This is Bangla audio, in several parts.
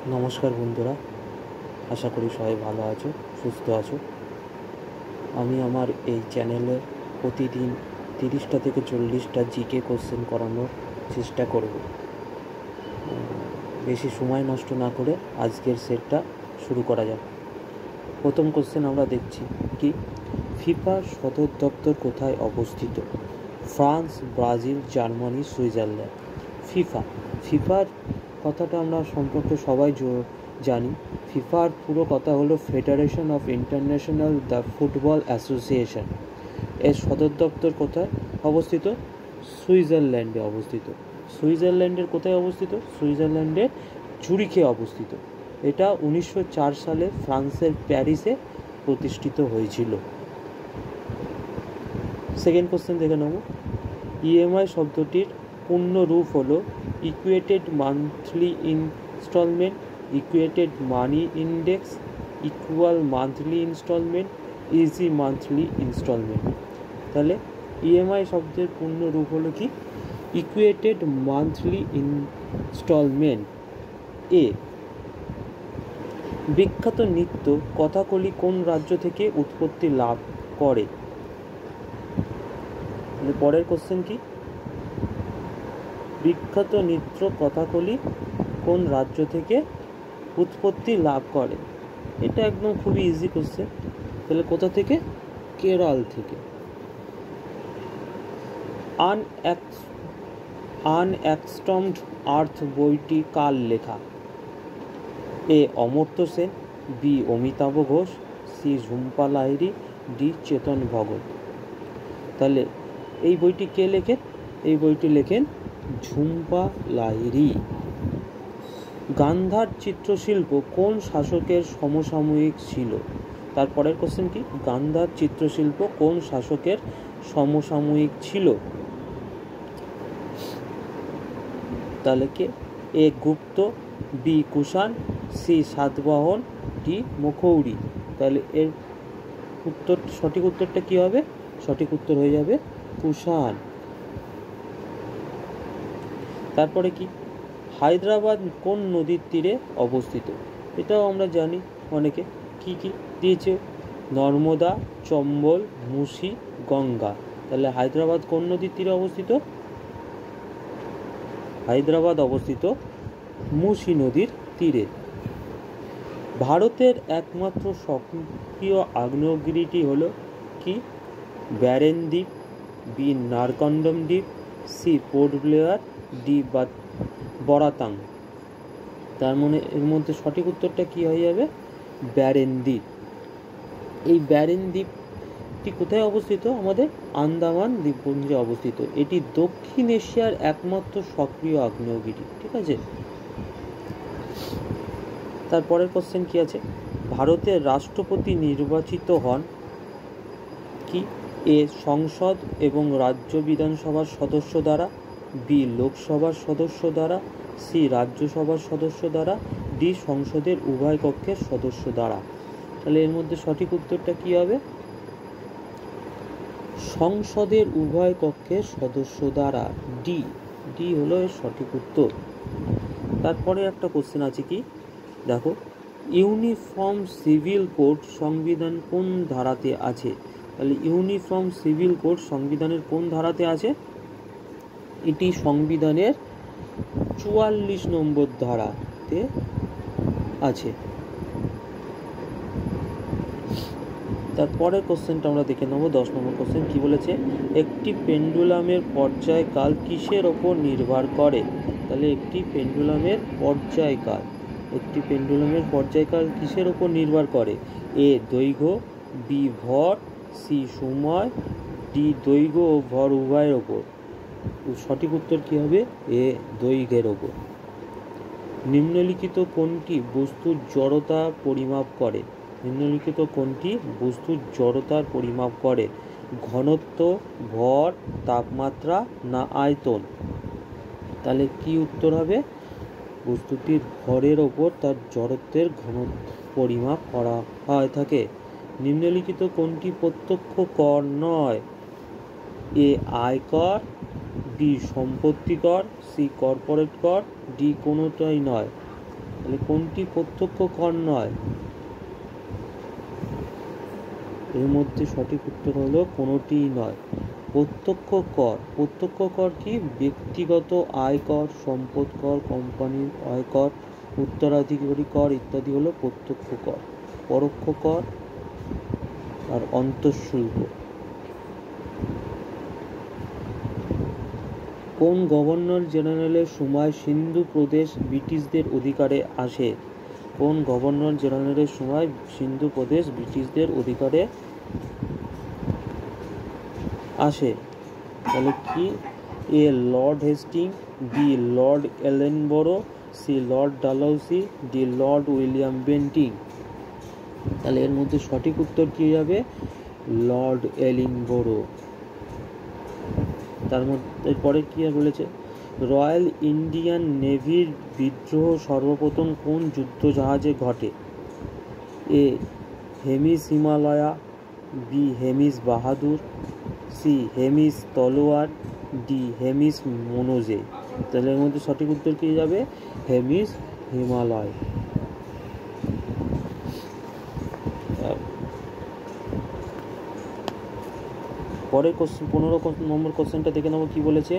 নমস্কার বন্ধুরা, আশা করি সবাই ভালো আছো, সুস্থ আছো। আমি আমার এই চ্যানেলে প্রতিদিন 30টা থেকে 40টা জিকে কোশ্চেন করানোর চেষ্টা করব। বেশি সময় নষ্ট না করে আজকের সেটটা শুরু করা যাক। প্রথম কোশ্চেন আমরা দেখছি কি, ফিফার সদর দপ্তর কোথায় অবস্থিত? France, Brazil, Germany, Switzerland. ফিফার কথাটা আমরা সম্পর্কে সবাই জানি। ফিফার পুরো কথা হলো federation of international the football association. এর সদর দপ্তর কোথায় অবস্থিত? সুইজারল্যান্ডে অবস্থিত। সুইজারল্যান্ডের কোথায় অবস্থিত? সুইজারল্যান্ডের জুরিখে অবস্থিত। এটা 1904 সালে ফ্রান্সের প্যারিসে প্রতিষ্ঠিত হয়েছিল। সেকেন্ড কোশ্চেন দেখে নেব। ইএমআই শব্দটির পূর্ণ রূপ হলো equated monthly instalment, equated money index, equal monthly instalment, easy monthly instalment. তাহলে ইএমআই শব্দের পূর্ণ রূপ হলো কি? ইকুয়েটেড মান্থলি ইনস্টলমেন্ট। এ বিখ্যাত নৃত্য কথাকলি কোন রাজ্য থেকে উৎপত্তি লাভ করে? পরের কোশ্চেন কি, বিখ্যাত নৃত্য কথাকলি কোন রাজ্য থেকে উৎপত্তি লাভ করে? এটা একদম খুবই ইজি কোশ্চেন। তাহলে কোথা থেকে? কেরল থেকে। আনএক্সটমড আর্থ বইটি কার লেখা? A Amartya Sen, B Amitav Ghosh, C Jhumpa Lahiri, D Chetan Bhagat. তাহলে এই বইটি কে লেখেন? এই বইটি লেখেন ঝুম্পা লাহিড়ী। গান্ধার চিত্রশিল্প কোন শাসকের সমসাময়িক ছিল? তারপরের কোশ্চেন কি, গান্ধার চিত্রশিল্প কোন শাসকের সমসাময়িক ছিল? তাহলে কে? A Gupta, B Kushan, C Satavahana, D Maukhari. তাহলে এর উত্তর, সঠিক উত্তরটা কি হবে? সঠিক উত্তর হয়ে যাবে কুষাণ। তারপরে কি, হায়দ্রাবাদ কোন নদীর তীরে অবস্থিত? এটাও আমরা জানি অনেকে। কি কি দিয়েছে? নর্মদা, চম্বল, মুসি, গঙ্গা। তাহলে হায়দ্রাবাদ কোন নদীর তীরে অবস্থিত? হায়দ্রাবাদ অবস্থিত মুসি নদীর তীরে। ভারতের একমাত্র সক্রিয় আগ্নেয়গিরিটি হলো কি? ব্যারেন দ্বীপ, বি নারকন্ডম দ্বীপ, সি পোর্ট ব্লেয়ার, ডি বরাতাং। তার মানে এর মধ্যে সঠিক উত্তরটা কি হয়ে যাবে? ব্যারেন দ্বীপ। এই ব্যারেন দ্বীপটি কোথায় অবস্থিত? আমাদের আন্দামান দ্বীপপুঞ্জে অবস্থিত। এটি দক্ষিণ এশিয়ার একমাত্র সক্রিয় আগ্নেয়গিরি। ঠিক আছে। তারপরের কোশ্চেন কি আছে? ভারতের রাষ্ট্রপতি নির্বাচিত হন কি? এ সংসদ এবং রাজ্য বিধানসভার সদস্য দ্বারা, বি লোকসভার সদস্য দ্বারা, সি রাজ্যসভার সদস্য দ্বারা, ডি সংসদের উভয় কক্ষের সদস্য দ্বারা। তাহলে এর মধ্যে সঠিক উত্তরটা কি হবে? সংসদের উভয় কক্ষের সদস্য দ্বারা, ডি হলো এর সঠিক উত্তর। তারপরে একটা কোশ্চেন আছে কি, দেখো, ইউনিফর্ম সিভিল কোড সংবিধান কোন ধারাতে আছে? তাহলে ইউনিফর্ম সিভিল কোড সংবিধানের কোন ধারাতে আছে? এটি সংবিধানের 44 নম্বর ধারাতে আছে। তারপরের কোশ্চেনটা আমরা দেখে নেব। 10 নম্বর কোশ্চেন কি বলেছে? একটি পেন্ডুলামের পর্যায়কাল কিসের ওপর নির্ভর করে? তাহলে একটি পেন্ডুলামের পর্যায়কাল কিসের ওপর নির্ভর করে? এ দৈর্ঘ্য, বি ভর, সি সময়, ডি দৈর্ঘ্য ও ভর উভয়ের ওপর। সঠিক উত্তর কি হবে? এ দৈর্ঘ্যের ওপর। নিম্নলিখিত কোনটি বস্তুর জড়তা পরিমাপ করে? নিম্নলিখিত কোনটি বস্তুর জড়তার পরিমাপ করে? ঘনত্ব, ভর, তাপমাত্রা না আয়তন? তাহলে কি উত্তর হবে? বস্তুটির ভরের ওপর তার জড়ত্বের ঘনত্ব পরিমাপ করা হয় থাকে। নিম্নলিখিত কোনটি প্রত্যক্ষ কর নয়? এ আয়কর, বি সম্পত্তি কর, সি কর্পোরেট কর, ডি কোনোটাই নয়। তাহলে কোনটি প্রত্যক্ষ কর নয়? এর মধ্যে সঠিক উত্তর হলো কোনোটিই নয়। প্রত্যক্ষ কর, প্রত্যক্ষ কর কি? ব্যক্তিগত আয়কর, সম্পদ কর, কোম্পানির আয়কর, উত্তরাধিকারী কর ইত্যাদি হলো প্রত্যক্ষ কর। পরোক্ষ কর আর অন্তঃশুল্ক। কোন গভর্নর জেনারেলের সময় সিন্ধু প্রদেশ ব্রিটিশদের অধিকারে আসে? কোন গভর্নর জেনারেলের সময় সিন্ধু প্রদেশ ব্রিটিশদের অধিকারে আসে? তাহলে কি? A Lord Hastings, B Lord Ellenborough, C Lord Dalhousie, D Lord William Bentinck. তাহলে এর মধ্যে সঠিক উত্তর কি যাবে? Lord Ellenborough. তার মধ্যে পরে কি বলেছে? রয়্যাল ইন্ডিয়ান নেভির বিদ্রোহ সর্বপ্রথম কোন যুদ্ধ জাহাজে ঘটে? এ হেমিস হিমালয়া, বি হেমিস বাহাদুর, সি হেমিস তলোয়ার, ডি হেমিস মনোজে। তাহলে এর মধ্যে সঠিক উত্তর কি যাবে? হেমিস হিমালয়। পরের কোশ্চেন 15 নম্বর কোশ্চেনটা দেখে নেবো কি বলেছে।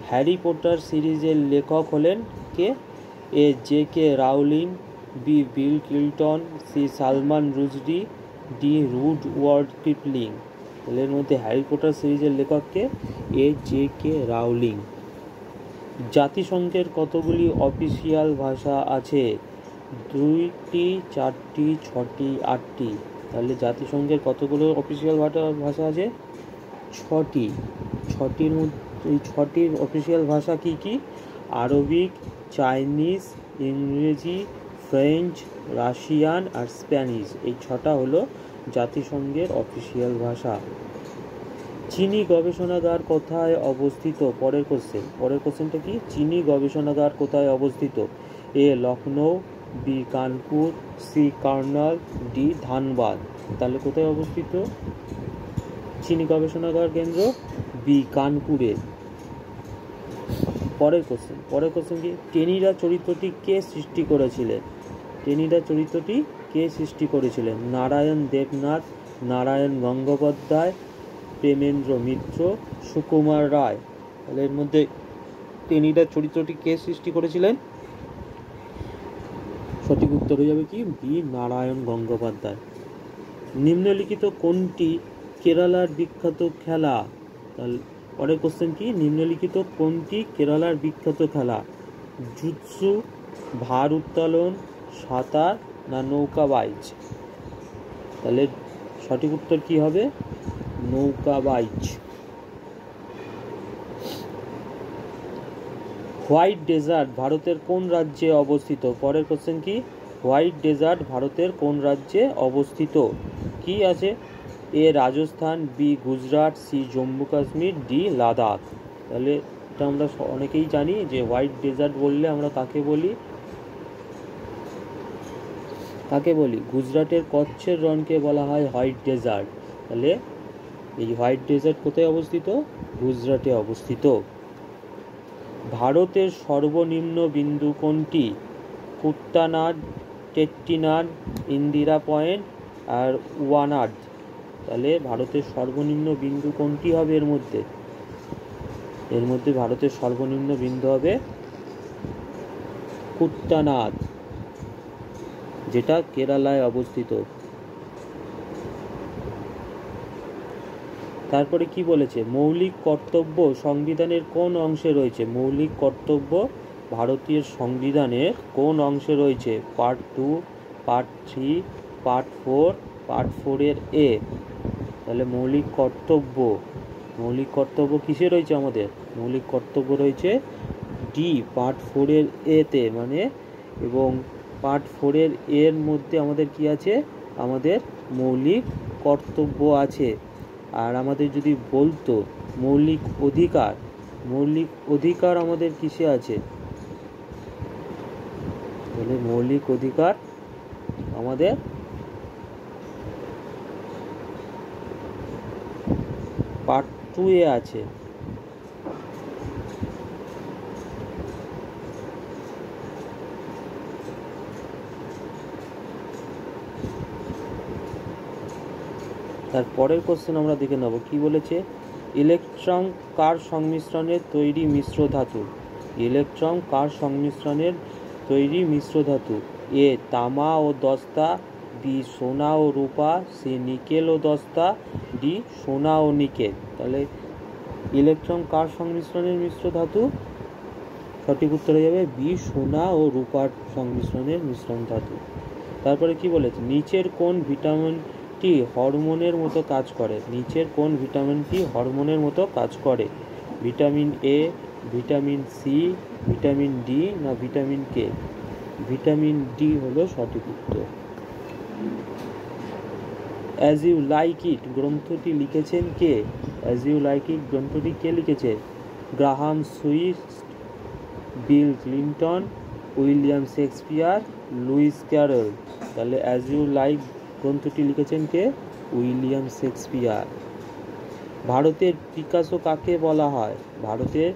হ্যারি পটার সিরিজের লেখক হলেন কে? A J K Rowling, B Bill Clinton, C Salman Rushdie, D Rudyard Kipling. তাহলে এর মধ্যে হ্যারি পটার সিরিজের লেখককে? A J K Rowling. জাতিসংঘের কতগুলি অফিসিয়াল ভাষা আছে? 2টি, 4টি, 6টি, 8টি। তাহলে জাতিসংঘের কতগুলো অফিসিয়াল ভাষা আছে? 6টি। 6টির মধ্যে এই 6টির অফিসিয়াল ভাষা কি কি? আরবিক, চাইনিজ, ইংরেজি, ফ্রেঞ্চ, রাশিয়ান আর স্প্যানিশ। এই 6টা হলো জাতিসংঘের অফিসিয়াল ভাষা। চিনি গবেষণাগার কোথায় অবস্থিত? পরের কোশ্চেনটা কি? চিনি গবেষণাগার কোথায় অবস্থিত? A Lucknow, B Kanpur, C Karnal, D Dhanbad. তাহলে কোথায় অবস্থিত চিনি গবেষণাগার কেন্দ্র? বি কানপুরে। পরের কোশ্চেন কি? টেনিদা চরিত্রটি কে সৃষ্টি করেছিলেন? টেনিদা চরিত্রটি কে সৃষ্টি করেছিলেন? নারায়ণ দেবনাথ, নারায়ণ গঙ্গোপাধ্যায়, প্রেমেন্দ্র মিত্র, সুকুমার রায়। তাহলে এর মধ্যে টেনিদা চরিত্রটি কে সৃষ্টি করেছিলেন? সঠিক উত্তর হয়ে যাবে কি? বি নারায়ণ গঙ্গোপাধ্যায়। নিম্নলিখিত কোনটি কেরালার বিখ্যাত খেলা? তাহলে পরের কোশ্চেন কি? নিম্নলিখিত কোনটি কেরালার বিখ্যাত খেলা? জুৎসু, ভার উত্তোলন, সাঁতার না নৌকা বাইচ? তাহলে সঠিক উত্তর কি হবে? নৌকা বাইচ। হোয়াইট ডেজার্ট ভারতের কোন রাজ্যে অবস্থিত? পরের কোশ্চেন কি? হোয়াইট ডেজার্ট ভারতের কোন রাজ্যে অবস্থিত? কি আছে? A Rajasthan, B Gujarat, C Jammu Kashmir, D Ladakh. তাহলে এটা আমরা অনেকেই জানি যে হোয়াইট ডেজার্ট বললে আমরা কাকে বলি? গুজরাটের কচ্ছের রণকে বলা হয় হোয়াইট ডেজার্ট। তাহলে এই হোয়াইট ডেজার্ট কোথায় অবস্থিত? গুজরাটে অবস্থিত। ভারতের সর্বনিম্ন বিন্দু কোনটি? কুত্তানাড, টেট্টিনাড, ইন্দিরা পয়েন্ট আর ওয়ানাড। তাহলে ভারতের সর্বনিম্ন বিন্দু কোনটি হবে এর মধ্যে? ভারতের সর্বনিম্ন বিন্দু হবে কুত্তানাড, যেটা কেরালায় অবস্থিত। তারপরে কি বলেছে? মৌলিক কর্তব্য সংবিধানের কোন অংশে রয়েছে? মৌলিক কর্তব্য ভারতীয় সংবিধানের কোন অংশে রয়েছে? পার্ট 2, পার্ট 3, পার্ট 4, পার্ট 4 এর এ। তাহলে মৌলিক কর্তব্য কিসে রয়েছে আমাদের? মৌলিক কর্তব্য রয়েছে ডি পার্ট 4 এর এতে, মানে এবং পার্ট 4 এর এর মধ্যে আমাদের কি আছে? আমাদের মৌলিক কর্তব্য আছে। আর আমাদের যদি বলতো মৌলিক অধিকার আমাদের কিসে আছে? তাহলে মৌলিক অধিকার আমাদের পার্ট 2 এ আছে। তারপরের কোশ্চেন আমরা দেখে নেব কি বলেছে। ইলেকট্রন কার সংমিশ্রণের তৈরি মিশ্র ধাতু? ইলেকট্রন কার সংমিশ্রণের তৈরি মিশ্র ধাতু? এ তামা ও দস্তা, বি সোনা ও রূপা, সি নিকেল ও দস্তা, ডি সোনা ও নিকেল। তাহলে ইলেকট্রন কার সংমিশ্রণের মিশ্র ধাতু? সঠিক উত্তর হয়ে যাবে বি সোনা ও রূপার সংমিশ্রণের মিশ্রণ ধাতু। তারপরে কি বলেছে, নিচের কোন ভিটামিনটি হরমোনের মতো কাজ করে? নিচের কোন ভিটামিনটি হরমোনের মতো কাজ করে? Vitamin A, vitamin C, vitamin D না ভিটামিন কে? ভিটামিন ডি হলো সঠিক উত্তর। অ্যাজ ইউ লাইক ইট গ্রন্থটি লিখেছেন কে? অ্যাজ ইউ লাইক ইট গ্রন্থটি কে লিখেছে? Graham Swift, Bill Clinton, William Shakespeare, Lewis Carroll. তাহলে অ্যাজ ইউ লাইক গ্রন্থটি লিখেছেন কে? William Shakespeare. ভারতের পিকাসো কাকে বলা হয়? ভারতের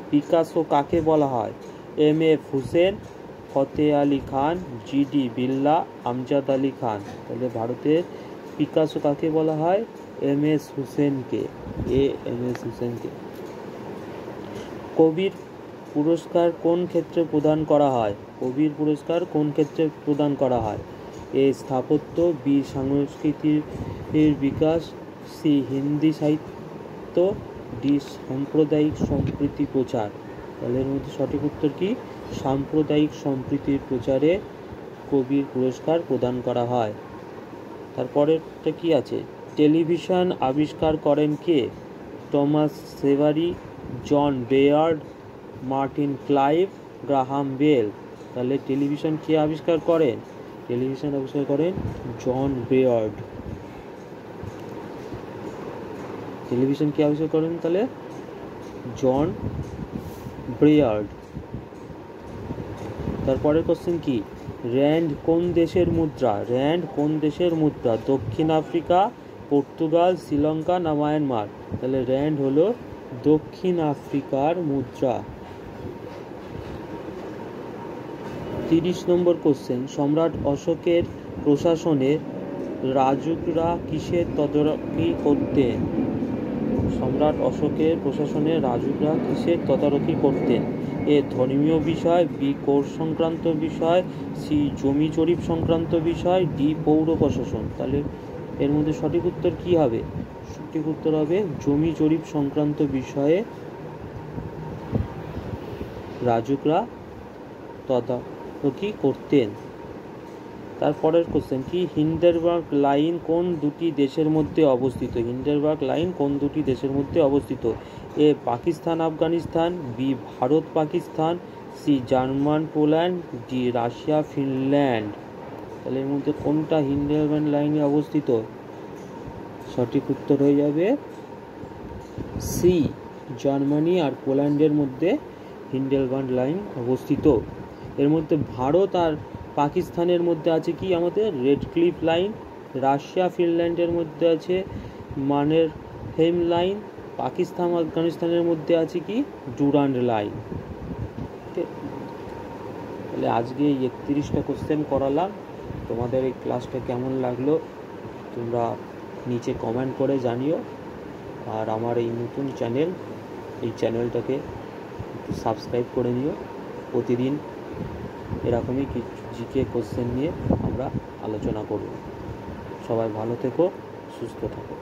পিকাসো কাকে বলা হয়? এম এফ হুসেন, ফতে আলী খান, জিডি বিল্লা, আমজাদ আলী খান। তাহলে ভারতের পিকাসো কাকে বলা হয়? এম এস হুসেনকে। এম এস হুসেনকে। কবির পুরস্কার কোন ক্ষেত্রে প্রদান করা হয়? কবির পুরস্কার কোন ক্ষেত্রে প্রদান করা হয়? এ স্থাপত্য, বি সংস্কৃতির বিকাশ, সি হিন্দি সাহিত্য, ডি সাম্প্রদায়িক সম্প্রীতি প্রচার। তাহলে এর মধ্যে সঠিক উত্তর কি? সাম্প্রদায়িক সম্প্রীতির প্রচারে কবির পুরস্কার প্রদান করা হয়। তারপরেরটা কি আছে? টেলিভিশন আবিষ্কার করেন কে? Thomas Savery, John Baird, Martin Clive, Graham Bell. তাহলে টেলিভিশন কে আবিষ্কার করেন? টেলিভিশন আবিষ্কার করেন জন বেয়ার্ড। টেলিভিশন কে আবিষ্কার করেন? তাহলে জন বেয়ার্ড। তারপরের কোশ্চেন কি? র্যান্ড কোন দেশের মুদ্রা? র্যান্ড কোন দেশের মুদ্রা? দক্ষিণ আফ্রিকা, পর্তুগাল, শ্রীলঙ্কা না মায়ানমার? তাহলে র্যান্ড হলো দক্ষিণ আফ্রিকার মুদ্রা। 30 নম্বর কোশ্চেন, সম্রাট অশোকের প্রশাসনে রাজুকরা কিসের তদারকি করতেন? সম্রাট অশোকের প্রশাসনে রাজুকরা কিসের তদারকি করতেন? এ ধর্মীয় বিষয়, বি কর সংক্রান্ত বিষয়, সি জমি জরিপ সংক্রান্ত বিষয়, ডি পৌর প্রশাসন। তাহলে এর মধ্যে সঠিক উত্তর কি হবে? সঠিক উত্তর হবে জমি জরিপ সংক্রান্ত বিষয়ে রাজুকরা তদারকি করতেন। তারপরের কোশ্চেন কি? হিন্ডেনবার্গ লাইন কোন দুটি দেশের মধ্যে অবস্থিত? হিন্ডেনবার্গ লাইন কোন দুটি দেশের মধ্যে অবস্থিত? A Pakistan Afghanistan, B Bharat Pakistan, C German Poland, D Russia Finland. তাহলে এর মধ্যে কোনটা হিন্ডেনবার্গ লাইনে অবস্থিত? সঠিক উত্তর হয়ে যাবে সি, জার্মানি আর পোল্যান্ডের মধ্যে হিন্ডেনবার্গ লাইন অবস্থিত। এর মধ্যে ভারত আর পাকিস্তানের মধ্যে আছে কি আমাদের রেড ক্লিফ লাইন। রাশিয়া ফিনল্যান্ডের মধ্যে আছে মানেরহেইম লাইন। পাকিস্তান আফগানিস্তানের মধ্যে আছে কি ডুরান্ড লাইন। তাহলে আজকে 31টা কোশ্চেন করালাম। তোমাদের এই ক্লাসটা কেমন লাগলো তোমরা নিচে কমেন্ট করে জানিও। আর আমার এই নতুন চ্যানেল, এই চ্যানেলটাকে একটু সাবস্ক্রাইব করে নিও। প্রতিদিন এরকমই কিছু জিকে কোশ্চেন নিয়ে আমরা আলোচনা করব। সবাই ভালো থেকো, সুস্থ থাকো।